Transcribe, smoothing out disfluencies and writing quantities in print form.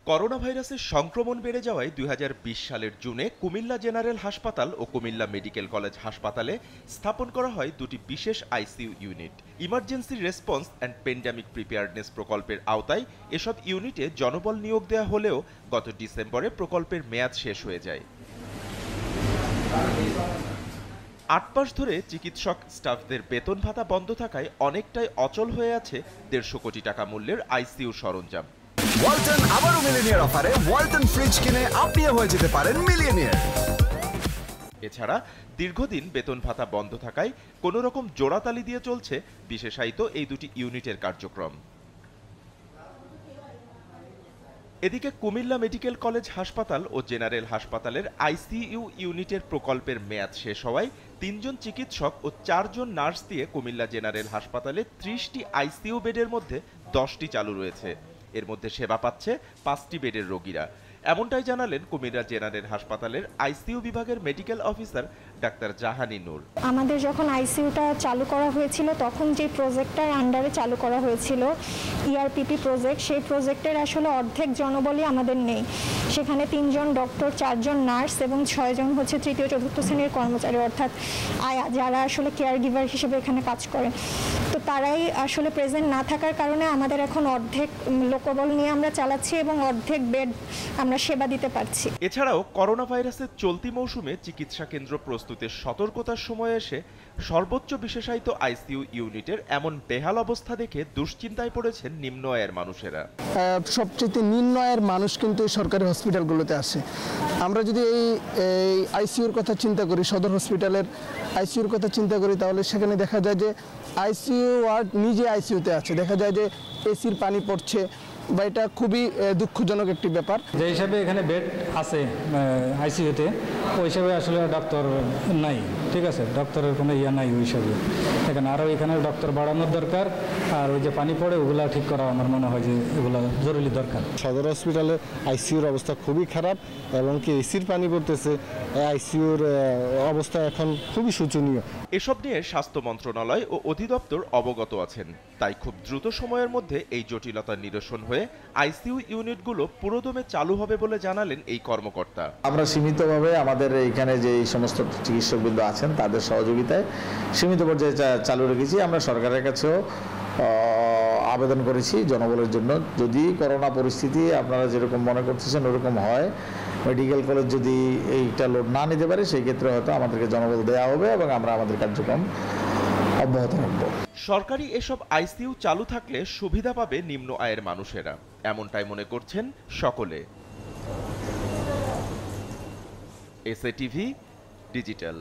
Corona ভাইরাসের সংক্রমণ বেড়ে যাওয়ায় ২০২০ সালের জুনে কুমিল্লা জেনারেল হাসপাতাল ও কুমিল্লা মেডিকেল কলেজ হাসপাতালে স্থাপন করা হয় দুটি বিশেষ ICU unit. Emergency response and pandemic preparedness প্রকল্পের আওতায় এসব ইউনিটে জনবল নিয়োগ দেওয়া হলেও গত ডিসেম্বরে প্রকল্পের মেয়াদ শেষ হয়ে যায়। ৮ মাস ধরে চিকিৎসক স্টাফদের বেতন ভাতা বন্ধ থাকায় অনেকটাই অচল হয়ে আছে ১৫০ কোটি টাকা মূল্যের আইসিইউ সরঞ্জাম। ওয়ালটন আবারও মিলিয়নিয়ার অফারে ওয়ালটন ফ্রিজ কিনে আপনিও হয়ে যেতে পারেন মিলিয়নিয়ার। এছাড়া দীর্ঘদিন বেতন ভাতা বন্ধ থাকায় কোনো রকম জোড়াতালি দিয়ে চলছে বিশেষায়িত এই দুটি ইউনিটের কার্যক্রম। এদিকে কুমিল্লা মেডিকেল কলেজ হাসপাতাল ও জেনারেল হাসপাতালের আইসিইউ ইউনিটের প্রকল্পের মেয়াদ শেষ হওয়ায় ৩ জন চিকিৎসক ও ৪ জন নার্স দিয়ে কুমিল্লা জেনারেল হাসপাতালে ৩০টি আইসিইউ বেডের মধ্যে 10টি চালু রয়েছে। এর মধ্যে সেবা পাচ্ছে 5টি বেডের রোগীরা। এমনটাই জানালেন কুমিল্লা জেনারেল হাসপাতালের আইসিইউ বিভাগের মেডিকেল অফিসার ডাক্তার জাহানি নূর। আমাদের যখন আইসিইউটা চালু করা হয়েছিল তখন যে প্রজেক্টটার আন্ডারে চালু করা হয়েছিল ইআরপিপি প্রজেক্ট, সেই প্রজেক্টের আসলে অর্ধেক জনবলই আমাদের নেই। সেখানে 3 জন ডক্টর, 4 জন নার্স এবং 6 জন হচ্ছে তৃতীয় চতুর্থ শ্রেণীর কর্মচারী, অর্থাৎ আয়া, যারা আসলে কেয়ার গিভার হিসেবে এখানে কাজ করেন। তো তারাই আসলে প্রেজেন্ট না থাকার কারণে আমাদের এখন অর্ধেক লোকবল নিয়ে আমরা চালাচ্ছি এবং অর্ধেক বেড আমরা সেবা দিতে পারছি। এছাড়াও করোনা ভাইরাসের চলতি মৌসুমে চিকিৎসা কেন্দ্র প্রস্তুতের সতর্কতার সময় এসে সর্বোচ্চ বিশেষায়িত আইসিইউ ইউনিটের এমন বেহাল অবস্থা দেখে দুশ্চিন্তায় পড়েছেন নিম্ন আয়ের মানুষেরা। সবচেয়ে নিম্ন আয়ের মানুষ কিন্তু সরকারি হসপিটালগুলোতে আসে। আমরা যদি এই আইসিইউর কথা চিন্তা করি, সদর হসপিটালের আইসিইউর কথা চিন্তা করি, তাহলে সেখানে দেখা যায় যে আইসিইউ ওয়ার্ড নিজে আইসিইউতে আছে, দেখা যায় যে এসির পানি পড়ছে, বা এটা খুবই দুঃখজনক একটি ব্যাপার। যে হিসাবে এখানে বেড আছে আইসিইউতে, ওই হিসাবে আসলে ডক্টর নাই, ঠিক আছে, ডক্টরের কোনো ইয়া নাই ওই হিসাবে। এখানে আরও এখানে ডক্টর বাড়ানোর দরকার, আর ওই যে পানি পড়ে ওগুলা ঠিক করা আমার মনে হয় যে এগুলো জরুরি দরকার। সদর হসপিটালে আইসিইউর অবস্থা খুবই খারাপ এবং কি এসির পানি পড়তেছে, আইসিইউর অবস্থা এখন খুবই শোচনীয়। এসব নিয়ে স্বাস্থ্য মন্ত্রণালয় ও অধিদপ্তর অবগত আছেন, তাই খুব দ্রুত সময়ের মধ্যে এই জটিলতা নিরসন হয়ে আইসিইউ ইউনিটগুলো পুরোদমে চালু হবে বলে জানালেন এই কর্মকর্তা। আমরা সীমিতভাবে আমাদের এখানে যে এই সমস্ত চিকিৎসকবৃন্দ আছেন তাদের সহযোগিতায় সীমিত পর্যায়ে চালু রেখেছি। আমরা সরকারের কাছেও আবেদন করেছি জনবলের জন্য, যদি করোনা পরিস্থিতি আপনারা যেরকম মনে করতেছেন ওরকম হয়, মেডিকেল কলেজ যদি এইটা লোড না নিতে পারে, সেই ক্ষেত্রে হয়তো আমাদেরকে জনবল দেওয়া হবে এবং আমরা আমাদের কার্যক্রম অব্যাহত রাখব। সরকারি এসব আইসিইউ চালু থাকলে সুবিধা পাবে নিম্ন আয়ের মানুষেরা, এমনটাই মনে করছেন সকলে। SA TV digital.